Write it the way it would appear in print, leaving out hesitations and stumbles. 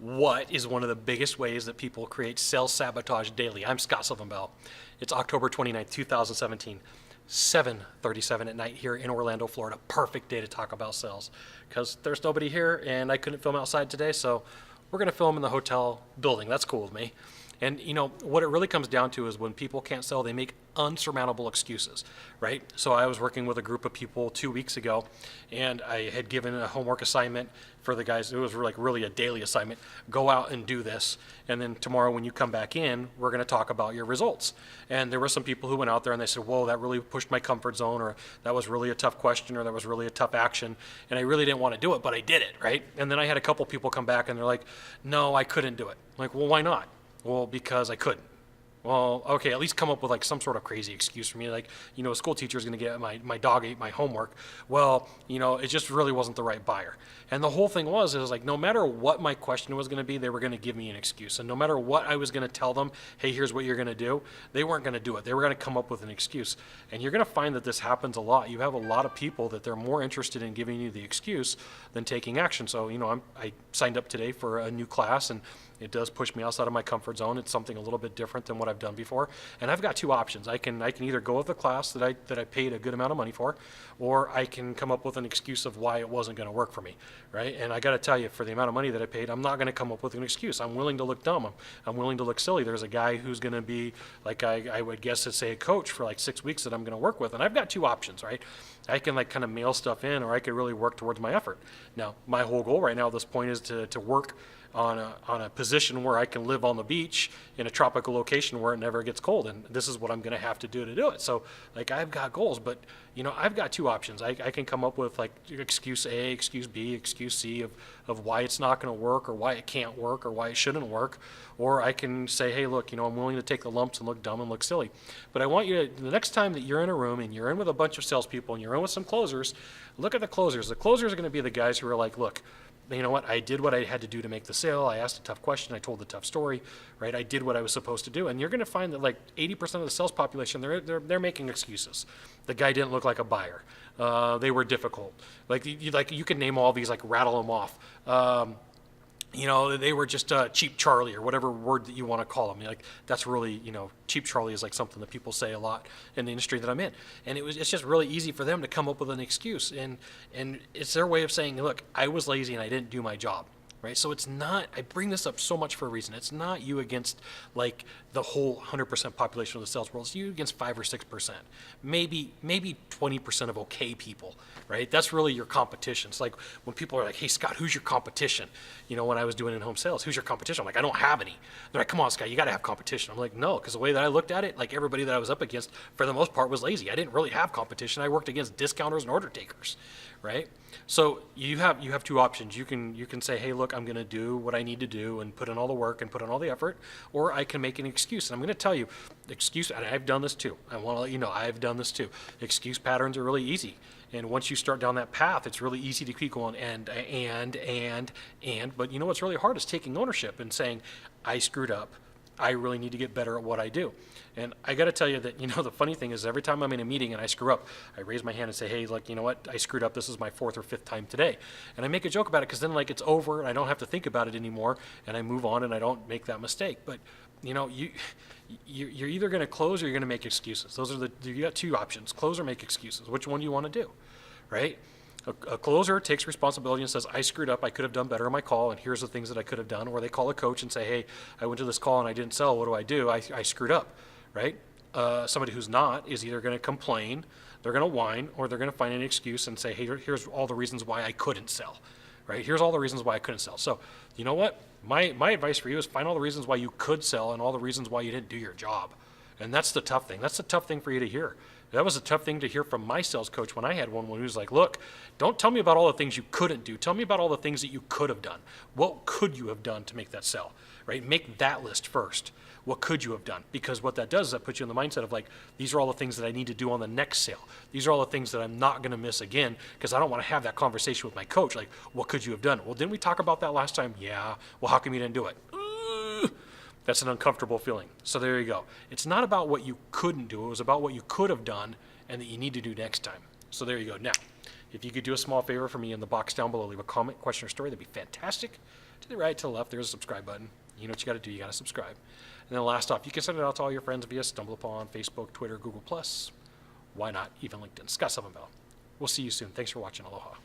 What is one of the biggest ways that people create sales sabotage daily? I'm Scott Sylvan Bell. It's October 29th, 2017, 7:37 at night here in Orlando, Florida. Perfect day to talk about sales because there's nobody here and I couldn't film outside today, so we're going to film in the hotel building. That's cool with me. And you know, what it really comes down to is when people can't sell, they make unsurmountable excuses, right? So I was working with a group of people 2 weeks ago, and I had given a homework assignment for the guys. It was like really a daily assignment. Go out and do this, and then tomorrow when you come back in, we're going to talk about your results. And there were some people who went out there and they said, whoa, that really pushed my comfort zone, or that was really a tough question, or that was really a tough action, and I really didn't want to do it, but I did it, right? And then I had a couple people come back and they're like, no, I couldn't do it. I'm like, well, why not? Well, because I couldn't. Well, okay, at least come up with like some sort of crazy excuse for me. Like, you know, a school teacher is going to get my dog ate my homework. Well, you know, it just really wasn't the right buyer. And the whole thing was, it was like, no matter what my question was going to be, they were going to give me an excuse. And no matter what I was going to tell them, hey, here's what you're going to do, they weren't going to do it. They were going to come up with an excuse. And you're going to find that this happens a lot. You have a lot of people that they're more interested in giving you the excuse than taking action. So, you know, I signed up today for a new class, and it does push me outside of my comfort zone. It's something a little bit different than what I've done before. And I've got two options. I can either go with the class that I paid a good amount of money for, or I can come up with an excuse of why it wasn't going to work for me, right? And I got to tell you, for the amount of money that I paid, I'm not going to come up with an excuse. I'm willing to look dumb. I'm willing to look silly. There's a guy who's going to be, like I would guess to say a coach for like 6 weeks that I'm going to work with. And I've got two options, right? I can like kind of mail stuff in, or I could really work towards my effort. Now, my whole goal right now at this point is to work on a position where I can live on the beach in a tropical location where it never gets cold, and this is what I'm going to have to do it. So like, I've got goals, but you know, I've got two options. I can come up with like excuse A, excuse B, excuse C of why it's not going to work, or why it can't work, or why it shouldn't work, or I can say, hey, look, you know, I'm willing to take the lumps and look dumb and look silly. But I want you to, the next time that you're in a room and you're in with a bunch of salespeople and you're in with some closers, look at the closers. The closers are going to be the guys who are like, look, you know what, I did what I had to do to make the sale. I asked a tough question. I told the tough story, right? I did what I was supposed to do. And you're going to find that like 80% of the sales population, they're making excuses. The guy didn't look like a buyer. They were difficult. Like you can name all these, like rattle them off. You know, they were just cheap Charlie, or whatever word that you want to call them. Like, that's really, you know, cheap Charlie is like something that people say a lot in the industry that I'm in. And it's just really easy for them to come up with an excuse. And it's their way of saying, look, I was lazy and I didn't do my job. Right? So it's not, I bring this up so much for a reason. It's not you against like the whole 100% population of the sales world. It's you against 5 or 6%, maybe 20% of okay people, right? That's really your competition. It's like when people are like, hey, Scott, who's your competition? You know, when I was doing in-home sales, who's your competition? I'm like, I don't have any. They're like, come on, Scott, you got to have competition. I'm like, no, because the way that I looked at it, like everybody that I was up against, for the most part, was lazy. I didn't really have competition. I worked against discounters and order takers, right? So you have two options. You can say, hey, look, I'm going to do what I need to do and put in all the work and put in all the effort, or I can make an excuse. And I'm going to tell you, and I've done this too. I want to let you know, I've done this too. Excuse patterns are really easy. And once you start down that path, it's really easy to keep going but you know what's really hard is taking ownership and saying, I screwed up. I really need to get better at what I do. And I got to tell you that, you know, the funny thing is every time I'm in a meeting and I screw up, I raise my hand and say, hey, like, you know what, I screwed up. This is my 4th or 5th time today. And I make a joke about it because then like it's over and I don't have to think about it anymore, and I move on and I don't make that mistake. But, you know, you're either going to close or you're going to make excuses. You got two options, close or make excuses. Which one do you want to do, right? A closer takes responsibility and says, I screwed up, I could have done better on my call, and here's the things that I could have done. Or they call a coach and say, hey, I went to this call and I didn't sell, what do? I screwed up, right? Somebody who's not is either going to complain, they're going to whine, or they're going to find an excuse and say, hey, here's all the reasons why I couldn't sell, right? Here's all the reasons why I couldn't sell. So, you know what? My advice for you is find all the reasons why you could sell and all the reasons why you didn't do your job. And that's the tough thing. That's the tough thing for you to hear. That was a tough thing to hear from my sales coach when I had one, when he was like, look, don't tell me about all the things you couldn't do. Tell me about all the things that you could have done. What could you have done to make that sell, right? Make that list first. What could you have done? Because what that does is that puts you in the mindset of like, these are all the things that I need to do on the next sale. These are all the things that I'm not going to miss again, because I don't want to have that conversation with my coach. Like, what could you have done? Well, didn't we talk about that last time? Yeah. Well, how come you didn't do it? That's an uncomfortable feeling. So there you go. It's not about what you couldn't do. It was about what you could have done and that you need to do next time. So there you go. Now, If you could do a small favor for me in the box down below, leave a comment, question, or story, that'd be fantastic. To the right, to the left, there's a subscribe button. You know what you got to do. You got to subscribe. And then last off, you can send it out to all your friends via StumbleUpon, Facebook, Twitter, Google+. Why not even LinkedIn? Scott Sylvan Bell. We'll see you soon. Thanks for watching. Aloha.